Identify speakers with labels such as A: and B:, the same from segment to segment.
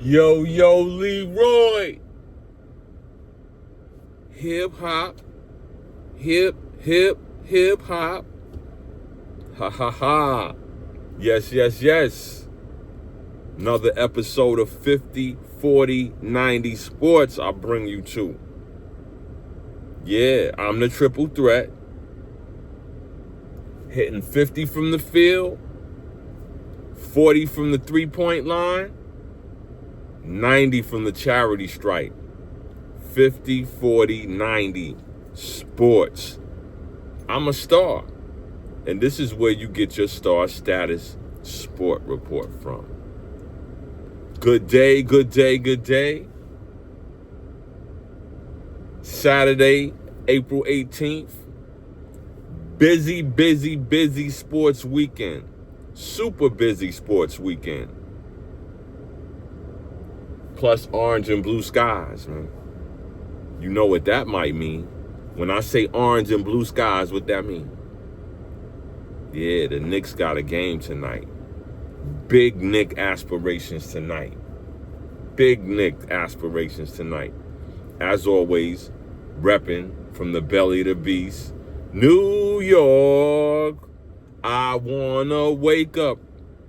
A: Yo, Leroy. Hip hop. Hip hop. Ha ha ha. Yes. Another episode of 50, 40, 90 Sports I'll bring you to. Yeah, I'm the triple threat. Hitting 50 from the field, 40 from the three-point line, 90 from the charity stripe. 50, 40, 90 Sports. I'm a star. And this is where you get your star status sport report from. Good day. Saturday, April 18th. Busy sports weekend. Super busy sports weekend. Plus orange and blue skies, man. You know what that might mean. When I say orange and blue skies, what that mean? Yeah, the Knicks got a game tonight. Big Knick aspirations tonight. As always, repping from the belly of the beast. New York, I wanna wake up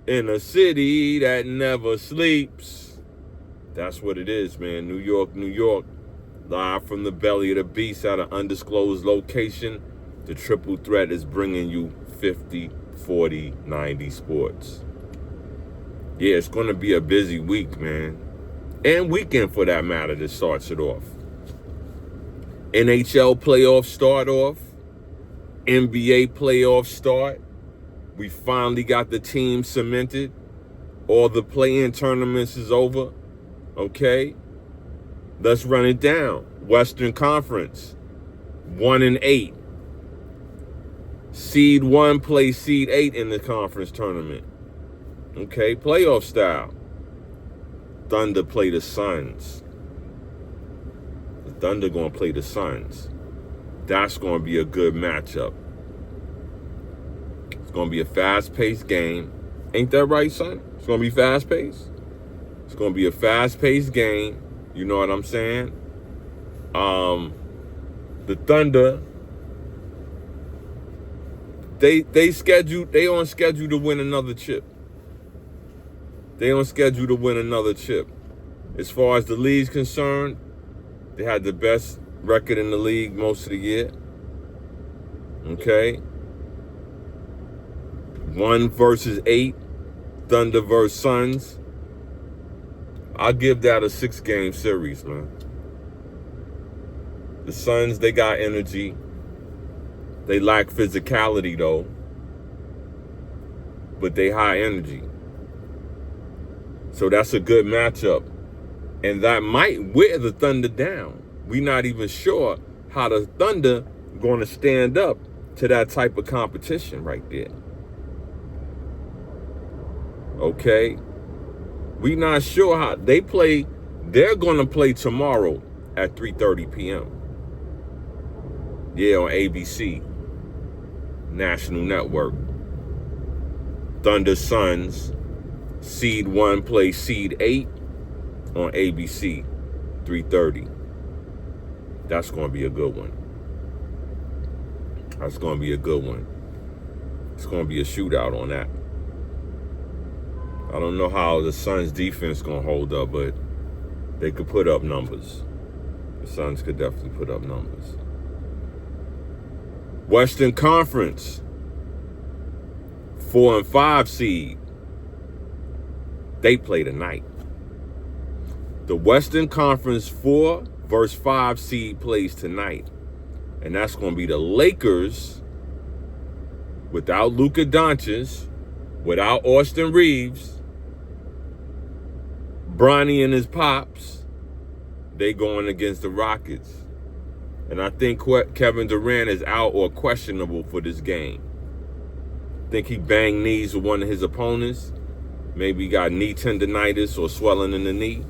A: in a city that never sleeps. That's what it is, man. New York. Live from the belly of the beast at an undisclosed location. The triple threat is bringing you 50, 40, 90 Sports. Yeah, it's going to be a busy week, man. And weekend, for that matter, that starts it off. NHL playoffs start off. NBA playoffs start. We finally got the team cemented. All the play-in tournaments is over. Okay? Let's run it down. Western Conference, 1-8. Seed 1 plays seed 8 in the conference tournament. Okay, playoff style. Thunder play the Suns. The Thunder gonna play the Suns. That's gonna be a good matchup. It's gonna be a fast-paced game. Ain't that right, son? It's gonna be fast-paced. It's gonna be a fast-paced game. You know what I'm saying? The Thunder, they on schedule to win another chip. As far as the league's concerned, they had the best record in the league most of the year. Okay? 1 versus 8, Thunder versus Suns. I'll give that a 6-game series, man. The Suns, they got energy. They lack physicality, though. But they high energy. So that's a good matchup. And that might wear the Thunder down. We're not even sure how the Thunder going to stand up to that type of competition right there. Okay? We're not sure how they play. They're going to play tomorrow at 3:30 p.m. Yeah, on ABC, National Network. Thunder Suns, seed 1 plays seed 8 on ABC, 3:30. That's going to be a good one. It's going to be a shootout on that. I don't know how the Suns defense going to hold up, but they could put up numbers. The Suns could definitely put up numbers. Western Conference, 4 and 5 seed. They play tonight. The Western Conference 4 versus 5 seed plays tonight. And that's going to be the Lakers without Luka Doncic, without Austin Reeves, Bronny and his pops. They going against the Rockets. And I think Kevin Durant is out or questionable for this game. I think he banged knees with one of his opponents. Maybe he got knee tendonitis or swelling in the knee.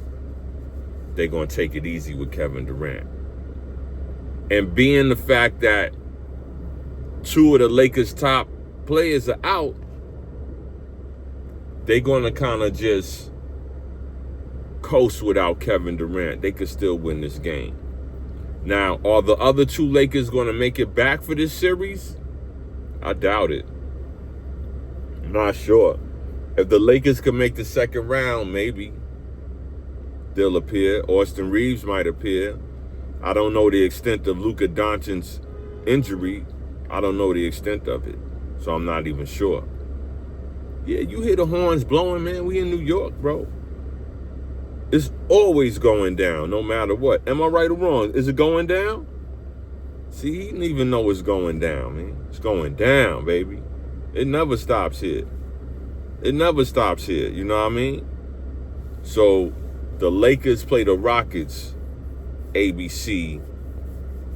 A: They're going to take it easy with Kevin Durant. And being the fact that 2 of the Lakers' top players are out, they're going to kind of just coast without Kevin Durant. They could still win this game. Now, are the other two Lakers going to make it back for this series? I doubt it. I'm not sure. If the Lakers can make the second round, maybe they'll appear. Austin Reeves might appear. I don't know the extent of Luka Doncic's injury. I don't know the extent of it. So I'm not even sure. Yeah, you hear the horns blowing, man. We in New York, bro. It's always going down, no matter what. Am I right or wrong? Is it going down? See, he didn't even know it's going down, man. It's going down, baby. It never stops here. It never stops here, you know what I mean? So, the Lakers play the Rockets, ABC,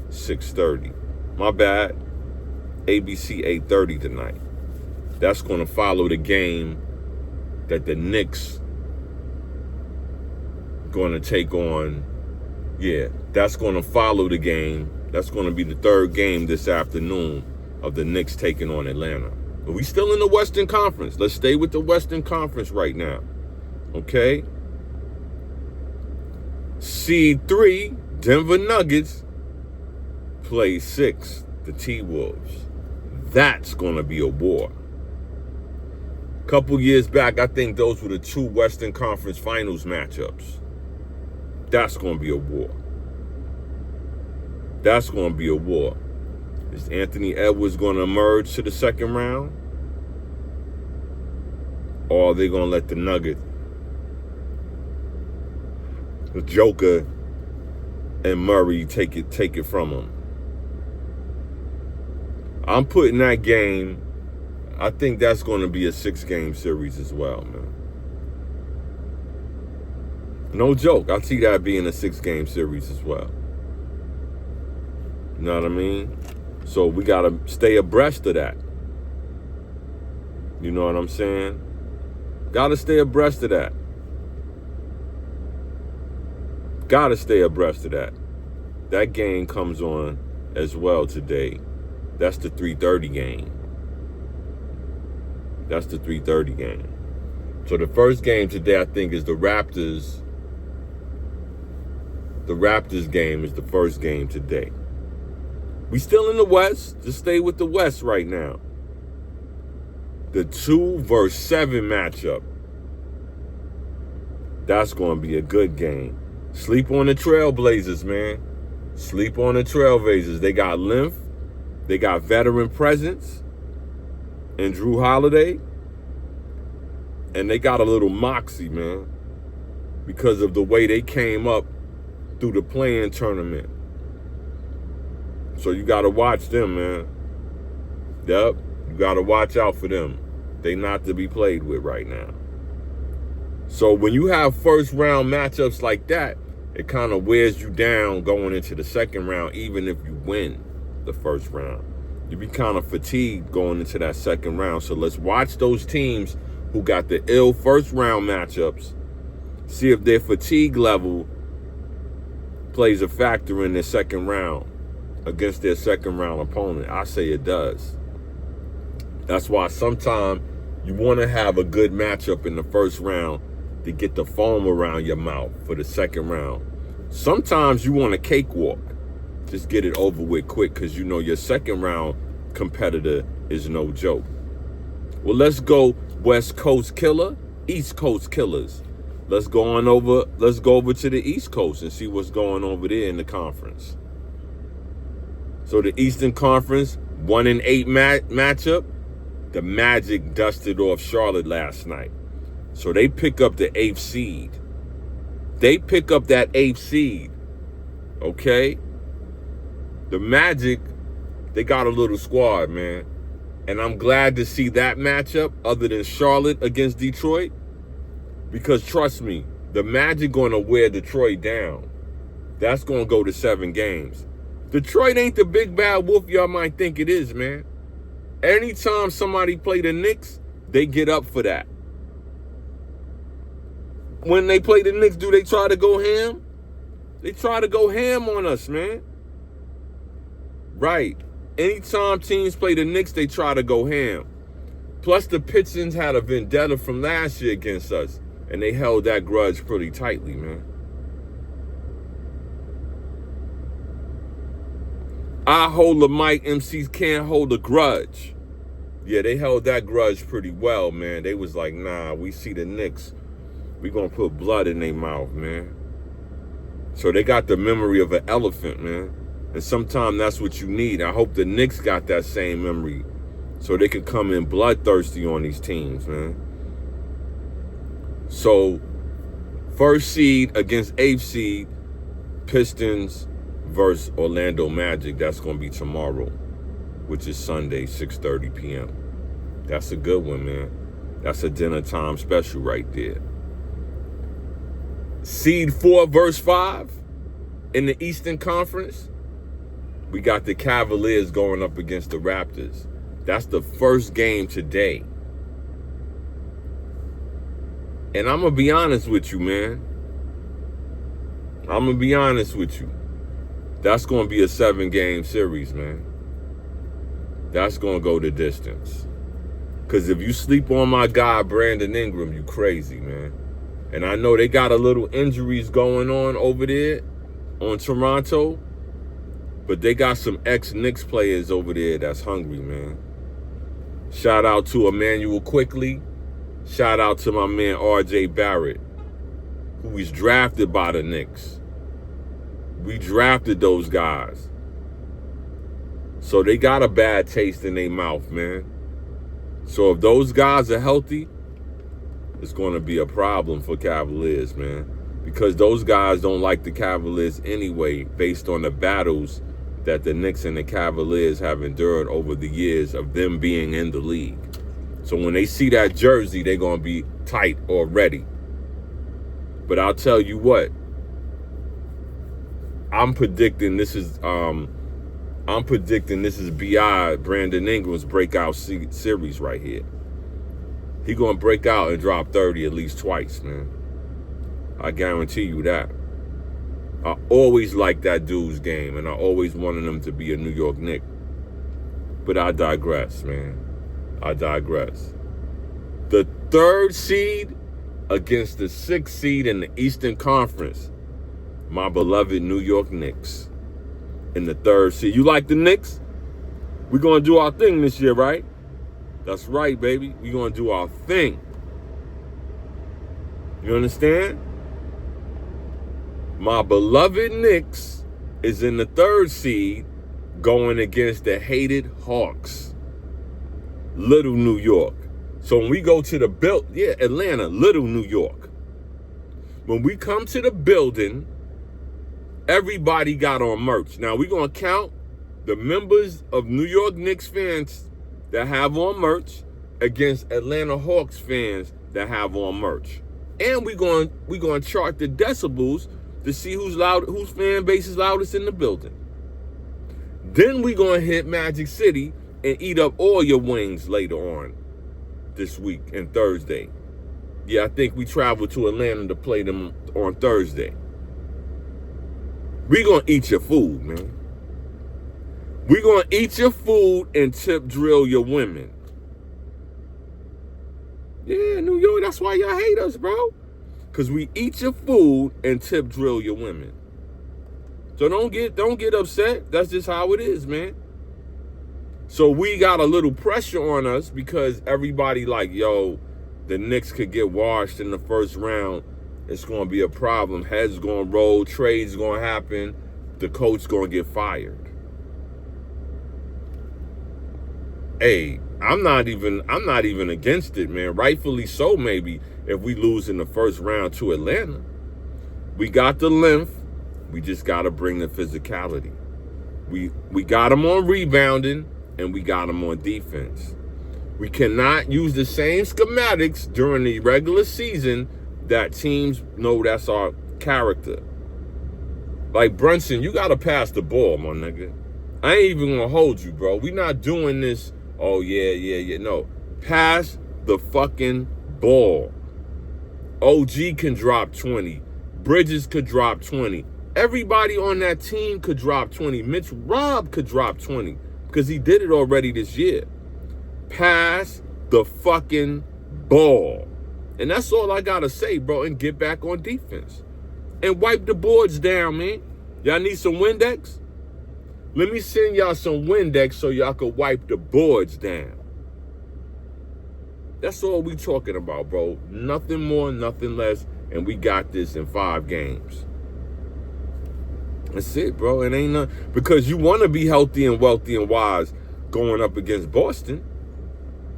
A: 6:30. My bad. ABC, 8:30 tonight. That's going to follow the game that the Knicks going to take on. Yeah, that's going to follow the game. That's going to be the third game this afternoon of the Knicks taking on Atlanta. But we still in the Western Conference. Let's stay with the Western Conference right now. Okay? Seed 3, Denver Nuggets, play 6, the T-Wolves. That's going to be a war. A couple years back, I think those were the two Western Conference Finals matchups. That's going to be a war. That's going to be a war. Is Anthony Edwards going to emerge to the second round? Or are they going to let the Nuggets, the Joker and Murray take it from him? I'm putting that game, I think that's going to be a 6-game series as well, man. No joke. I see that being a 6-game series as well. You know what I mean? So we got to stay abreast of that. You know what I'm saying? Got to stay abreast of that. Got to stay abreast of that. That game comes on as well today. That's the 3:30 game. That's the 3:30 game. So the first game today, I think, is the Raptors. The Raptors game is the first game today. We still in the West. Just stay with the West right now. The 2 versus 7 matchup. That's going to be a good game. Sleep on the Trailblazers, man. Sleep on the Trailblazers. They got length. They got veteran presence in Drew Holiday. And they got a little moxie, man, because of the way they came up through the play-in tournament. So you got to watch them, man. Yep, you got to watch out for them. They not to be played with right now. So when you have first-round matchups like that, it kind of wears you down going into the second round, even if you win the first round. You be kind of fatigued going into that second round. So let's watch those teams who got the ill first-round matchups, see if their fatigue level plays a factor in their second round against their second-round opponent. I say it does. That's why sometimes you want to have a good matchup in the first round to get the foam around your mouth for the second round. Sometimes you want a cakewalk. Just get it over with quick because you know your second-round competitor is no joke. Well, let's go West Coast killer, East Coast killers. Let's go over to the East Coast and see what's going over there in the conference. So the Eastern Conference, 1-8 matchup. The Magic dusted off Charlotte last night. So they pick up the 8th seed. They pick up that 8th seed. Okay? The Magic, they got a little squad, man. And I'm glad to see that matchup other than Charlotte against Detroit. Because trust me, the Magic going to wear Detroit down. That's going to go to 7 games. Detroit ain't the big bad wolf y'all might think it is, man. Anytime somebody play the Knicks, they get up for that. When they play the Knicks, do they try to go ham? They try to go ham on us, man. Right. Anytime teams play the Knicks, they try to go ham. Plus, the Pistons had a vendetta from last year against us. And they held that grudge pretty tightly, man. I hold the mic, MCs can't hold a grudge. Yeah, they held that grudge pretty well, man. They was like, nah, we see the Knicks. We gonna put blood in their mouth, man. So they got the memory of an elephant, man. And sometimes that's what you need. I hope the Knicks got that same memory so they can come in bloodthirsty on these teams, man. So, first seed against 8th seed, Pistons versus Orlando Magic. That's going to be tomorrow, which is Sunday, 6:30 p.m. That's a good one, man. That's a dinner time special right there. Seed 4 versus 5 in the Eastern Conference. We got the Cavaliers going up against the Raptors. That's the first game today. And I'm going to be honest with you, man. I'm going to be honest with you. That's going to be a 7-game series, man. That's going to go the distance. Because if you sleep on my guy, Brandon Ingram, you crazy, man. And I know they got a little injuries going on over there on Toronto. But they got some ex-Knicks players over there that's hungry, man. Shout out to Emmanuel Quickly. Shout out to my man R.J. Barrett, who was drafted by the Knicks. We drafted those guys. So they got a bad taste in their mouth, man. So if those guys are healthy, it's going to be a problem for Cavaliers, man. Because those guys don't like the Cavaliers anyway, based on the battles that the Knicks and the Cavaliers have endured over the years of them being in the league. So when they see that jersey, they're going to be tight or ready. But I'll tell you what, I'm predicting this is B.I. Brandon Ingram's breakout series right here. He going to break out and drop 30 at least twice, man. I guarantee you that. I always liked that dude's game, and I always wanted him to be a New York Knick. But I digress, man. I digress. The 3rd seed against the 6th seed in the Eastern Conference. My beloved New York Knicks in the 3rd seed. You like the Knicks? We're going to do our thing this year, right? That's right, baby. We're going to do our thing. You understand? My beloved Knicks is in the 3rd seed going against the hated Hawks. Little New York. So when we go to the Atlanta, Little New York. When we come to the building, everybody got on merch. Now we're going to count the members of New York Knicks fans that have on merch against Atlanta Hawks fans that have on merch. And we're going to chart the decibels to see whose fan base is loudest in the building. Then we're going to hit Magic City and eat up all your wings later on this week and Thursday. Yeah, I think we travel to Atlanta to play them on Thursday. We're going to eat your food, man. We're going to eat your food and tip drill your women. Yeah, New York, that's why y'all hate us, bro. Because we eat your food and tip drill your women. So don't get upset. That's just how it is, man. So we got a little pressure on us because everybody like, yo, the Knicks could get washed in the first round. It's going to be a problem. Heads going to roll. Trades going to happen. The coach going to get fired. Hey, I'm not even against it, man. Rightfully so, maybe, if we lose in the first round to Atlanta. We got the length. We just got to bring the physicality. We got them on rebounding, and we got them on defense. We cannot use the same schematics during the regular season that teams know that's our character. Like Brunson, you got to pass the ball, my nigga. I ain't even going to hold you, bro. We not doing this, oh, yeah. No. Pass the fucking ball. OG can drop 20. Bridges could drop 20. Everybody on that team could drop 20. Mitch Robb could drop 20 because he did it already this year. Pass the fucking ball. And that's all I got to say, bro, and get back on defense. And wipe the boards down, man. Y'all need some Windex? Let me send y'all some Windex so y'all can wipe the boards down. That's all we talking about, bro. Nothing more, nothing less, and we got this in 5 games. That's it, bro. It ain't nothing. Because you want to be healthy and wealthy and wise going up against Boston.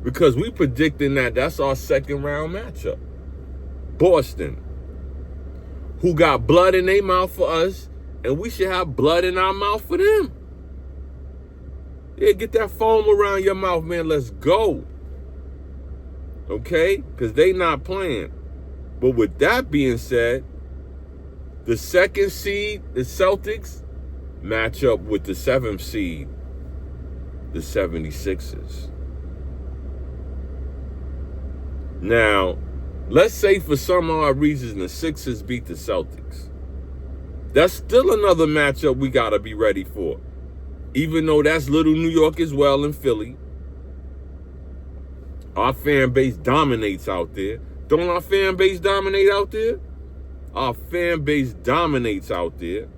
A: Because we predicting that that's our second round matchup. Boston, who got blood in their mouth for us, and we should have blood in our mouth for them. Yeah, get that foam around your mouth, man. Let's go. Okay? Because they not playing. But with that being said, the 2nd seed, the Celtics, match up with the 7th seed, the 76ers. Now, let's say for some odd reason the Sixers beat the Celtics. That's still another matchup we got to be ready for. Even though that's little New York as well and Philly. Our fan base dominates out there. Don't our fan base dominate out there? Our fan base dominates out there.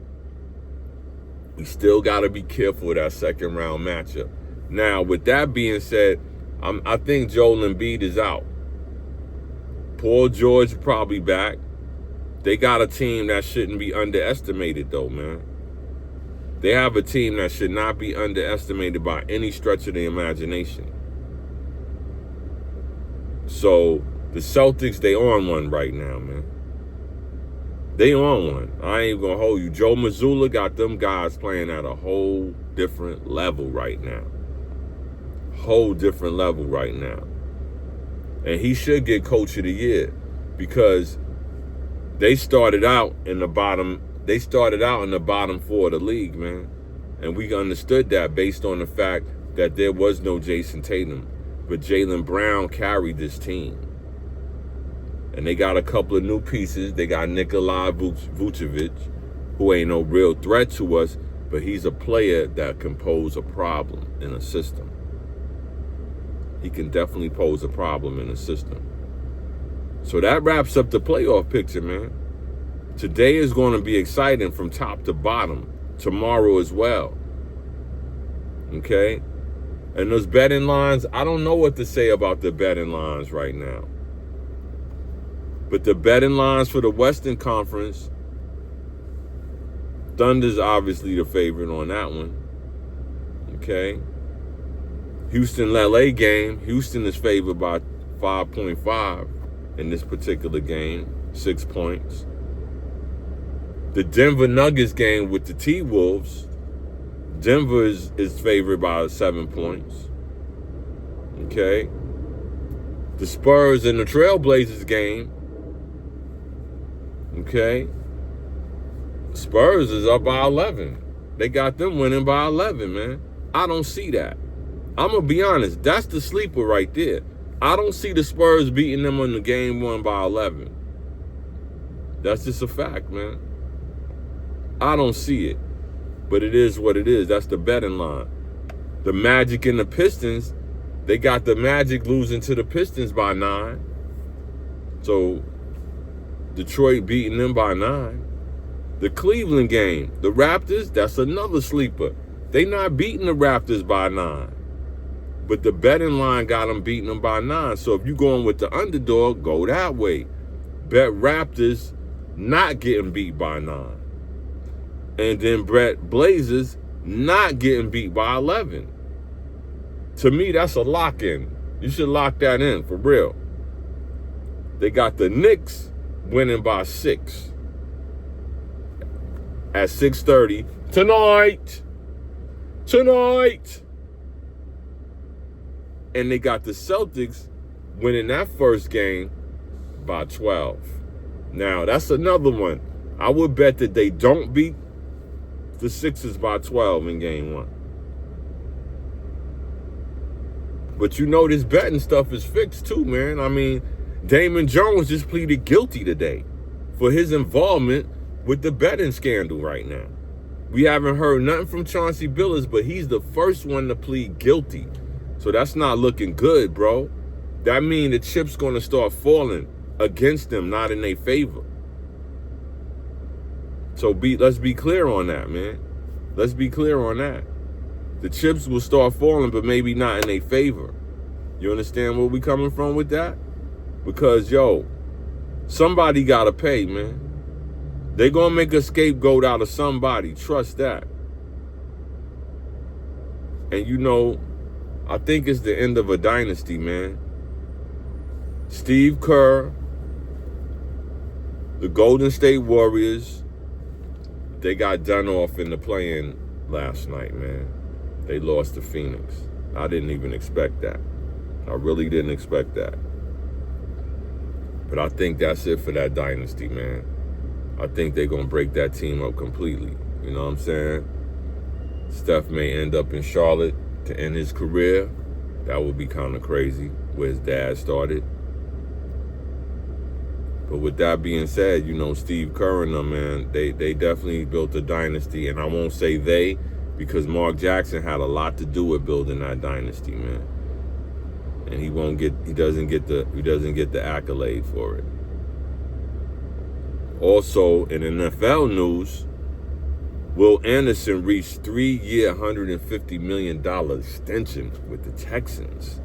A: We still got to be careful of that second round matchup. Now, with that being said, I think Joel Embiid is out. Paul George probably back. They got a team that shouldn't be underestimated, though, man. They have a team that should not be underestimated by any stretch of the imagination. So, the Celtics, they on one right now, man. They on one. I ain't gonna hold you. Joe Mazzulla got them guys playing at a whole different level right now. Whole different level right now. And he should get Coach of the Year because they started out in the bottom. They started out in the bottom 4 of the league, man. And we understood that based on the fact that there was no Jason Tatum. But Jaylen Brown carried this team. And they got a couple of new pieces. They got Nikola Vucevic, who ain't no real threat to us, but he's a player that can pose a problem in a system. He can definitely pose a problem in a system. So that wraps up the playoff picture, man. Today is going to be exciting from top to bottom. Tomorrow as well. Okay? And those betting lines, I don't know what to say about the betting lines right now. But the betting lines for the Western Conference, Thunder's obviously the favorite on that one. Okay? Houston-LA game, Houston is favored by 5.5 in this particular game, 6 points. The Denver Nuggets game with the T-Wolves, Denver is favored by 7 points. Okay? The Spurs and the Trailblazers game, okay? Spurs is up by 11. They got them winning by 11, man. I don't see that. I'm going to be honest. That's the sleeper right there. I don't see the Spurs beating them on the game 1 by 11. That's just a fact, man. I don't see it. But it is what it is. That's the betting line. The Magic and the Pistons, they got the Magic losing to the Pistons by 9. So, Detroit beating them by 9. The Cleveland game, the Raptors, that's another sleeper. They not beating the Raptors by 9. But the betting line got them beating them by 9. So if you're going with the underdog, go that way. Bet Raptors not getting beat by 9. And then bet Blazers not getting beat by 11. To me, that's a lock-in. You should lock that in, for real. They got the Knicks winning by 6 at 6:30 tonight. And they got the Celtics winning that first game by 12. Now, that's another one. I would bet that they don't beat the Sixers by 12 in game 1. But you know this betting stuff is fixed too, man. I mean, Damon Jones just pleaded guilty today for his involvement with the betting scandal right now. We haven't heard nothing from Chauncey Billups, but he's the first one to plead guilty. So that's not looking good, bro. That means the chip's going to start falling against them, not in their favor. So let's be clear on that, man. Let's be clear on that. The chips will start falling, but maybe not in their favor. You understand where we coming from with that? Because, yo, somebody got to pay, man. They going to make a scapegoat out of somebody. Trust that. And, you know, I think it's the end of a dynasty, man. Steve Kerr, the Golden State Warriors, they got done off in the play-in last night, man. They lost to Phoenix. I didn't even expect that. I really didn't expect that. But I think that's it for that dynasty, man. I think they're going to break that team up completely. You know what I'm saying? Steph may end up in Charlotte to end his career. That would be kind of crazy, where his dad started. But with that being said, you know, Steve Kerr and them, man, they definitely built a dynasty. And I won't say they, because Mark Jackson had a lot to do with building that dynasty, man. And he doesn't get the accolade for it. Also, in NFL news, Will Anderson reached 3-year, $150 million extension with the Texans.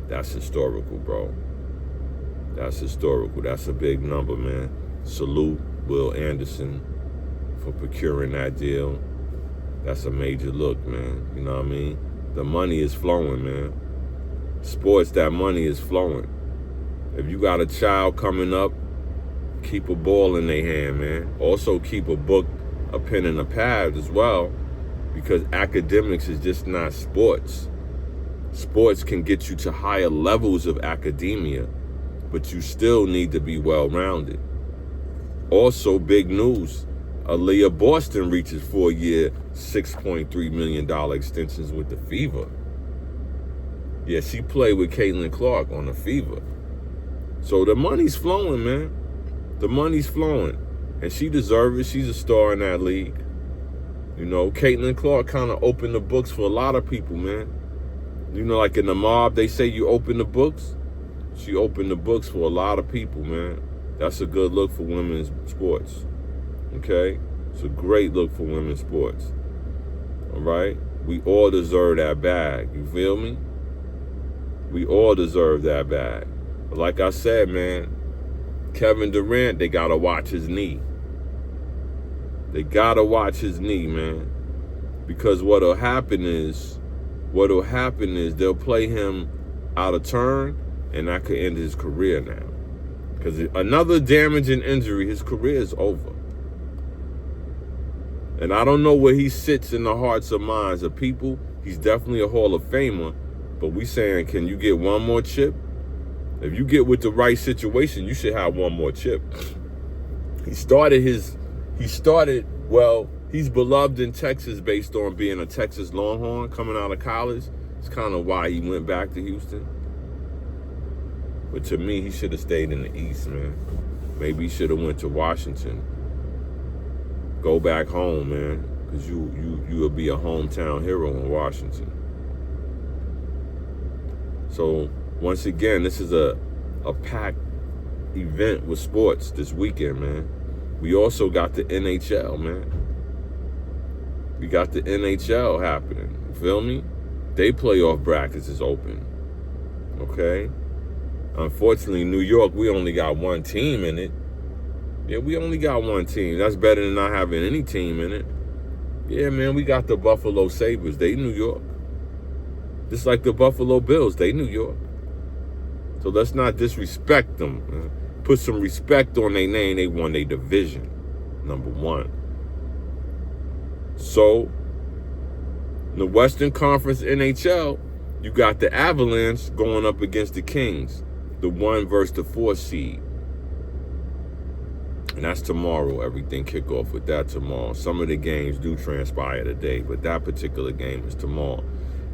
A: That's historical, bro. That's historical. That's a big number, man. Salute Will Anderson for procuring that deal. That's a major look, man. You know what I mean? The money is flowing, man. Sports, that money is flowing. If you got a child coming up, keep a ball in their hand, man. Also keep a book, a pen, and a pad as well, because academics is just not sports. Sports can get you to higher levels of academia, but you still need to be well-rounded. Also, big news. Aaliyah Boston reaches 4-year, $6.3 million extensions with the Fever. Yeah, she played with Caitlin Clark on the Fever. So the money's flowing, man. The money's flowing. And she deserves it. She's a star in that league. You know, Caitlin Clark kind of opened the books for a lot of people, man. You know, like in the mob, they say you open the books. She opened the books for a lot of people, man. That's a good look for women's sports. Okay? It's a great look for women's sports. All right? We all deserve that bag. You feel me? We all deserve that bag. But like I said, man, Kevin Durant, they got to watch his knee. They got to watch his knee, man. Because what'll happen is they'll play him out of turn, and that could end his career now. Because another damaging injury, his career is over. And I don't know where he sits in the hearts and minds of people. He's definitely a Hall of Famer. But we saying, can you get one more chip? If you get with the right situation, you should have one more chip. He's beloved in Texas based on being a Texas Longhorn coming out of college. It's kind of why he went back to Houston. But to me, he should have stayed in the East, man. Maybe he should have went to Washington. Go back home, man, because you will be a hometown hero in Washington. So, once again, this is a packed event with sports this weekend, man. We also got the NHL, man. We got the NHL happening. You feel me? They playoff brackets is open. Okay? Unfortunately, New York, we only got one team in it. Yeah, we only got one team. That's better than not having any team in it. Yeah, man, we got the Buffalo Sabres. They New York. Just like the Buffalo Bills. They New York. So let's not disrespect them, man. Put some respect on their name. They won their division, number one. So, in the Western Conference NHL, you got the Avalanche going up against the Kings, the 1 versus the 4 seed. And that's tomorrow. Everything kick off with that tomorrow. Some of the games do transpire today, but that particular game is tomorrow.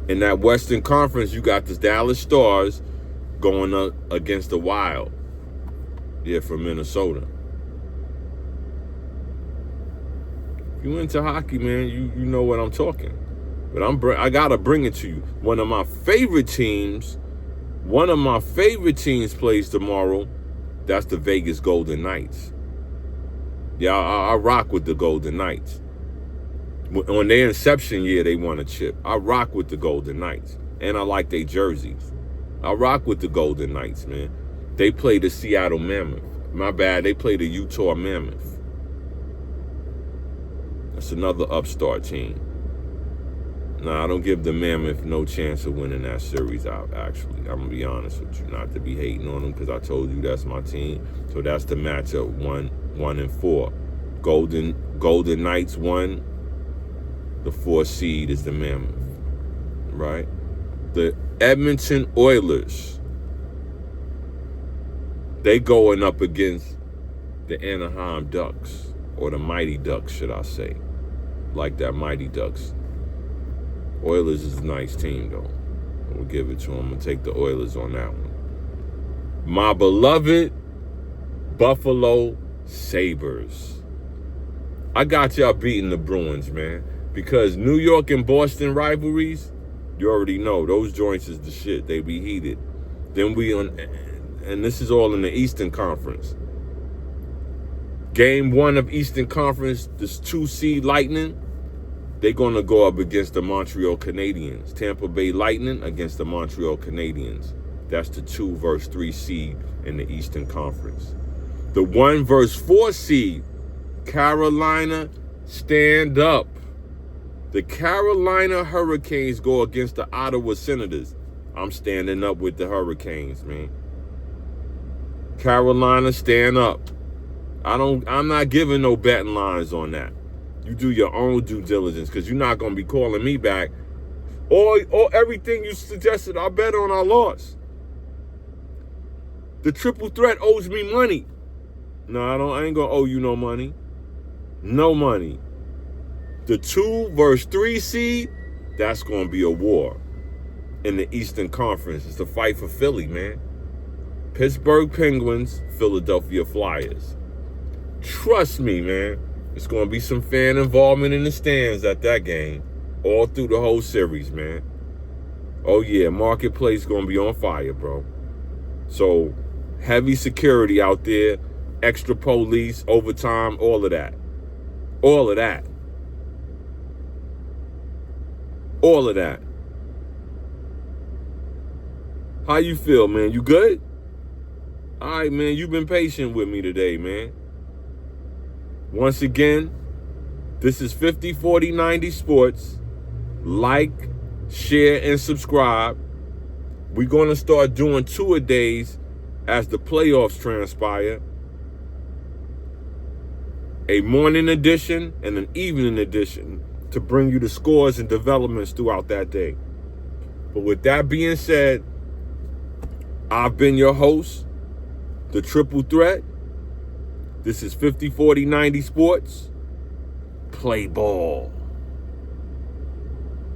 A: In that Western Conference, you got the Dallas Stars going up against the Wild. Yeah, from Minnesota. If you into hockey, man, you know what I'm talking. But I gotta bring it to you. One of my favorite teams plays tomorrow That's the Vegas Golden Knights. Yeah, I rock with the Golden Knights. On their inception year, they won a chip. I rock with the Golden Knights. And I like their jerseys. I rock with the Golden Knights, man. They play the Seattle Mammoth. My bad, they play the Utah Mammoth. That's another upstart team. Nah, I don't give the Mammoth no chance of winning that series out, actually. I'm going to be honest with you. Not to be hating on them, because I told you that's my team. So that's the matchup, 1 and 4. Golden Knights 1. The 4 seed is the Mammoth, right? The Edmonton Oilers, they going up against the Anaheim Ducks, or the Mighty Ducks, should I say. Like that, Mighty Ducks. Oilers is a nice team, though. We'll give it to them. I'm going to take the Oilers on that one. My beloved Buffalo Sabres. I got y'all beating the Bruins, man. Because New York and Boston rivalries, you already know, those joints is the shit. They be heated. Then and this is all in the Eastern Conference. Game 1 of Eastern Conference, this 2 seed Lightning, they're going to go up against the Montreal Canadiens. Tampa Bay Lightning against the Montreal Canadiens. That's the 2 versus 3 seed in the Eastern Conference. The 1 versus 4 seed, Carolina, stand up. The Carolina Hurricanes go against the Ottawa Senators. I'm standing up with the Hurricanes, man. Carolina, stand up. I'm not giving no betting lines on that. You do your own due diligence, because you're not going to be calling me back. Or everything you suggested, I bet on, I lost. The triple threat owes me money. No, I ain't going to owe you no money. No money. The 2 versus 3 seed, that's going to be a war in the Eastern Conference. It's the fight for Philly, man. Pittsburgh Penguins, Philadelphia Flyers. Trust me, man. It's going to be some fan involvement in the stands at that game. All through the whole series, man. Oh, yeah. Marketplace going to be on fire, bro. So, heavy security out there. Extra police, overtime, all of that. All of that. All of that. How you feel, man? You good? All right, man. You've been patient with me today, man. Once again, this is 50-40-90 Sports. Like, share, and subscribe. We're going to start doing 2-a-days as the playoffs transpire. A morning edition and an evening edition to bring you the scores and developments throughout that day. But with that being said, I've been your host, the Triple Threat. This is 50-40-90 Sports. Play ball.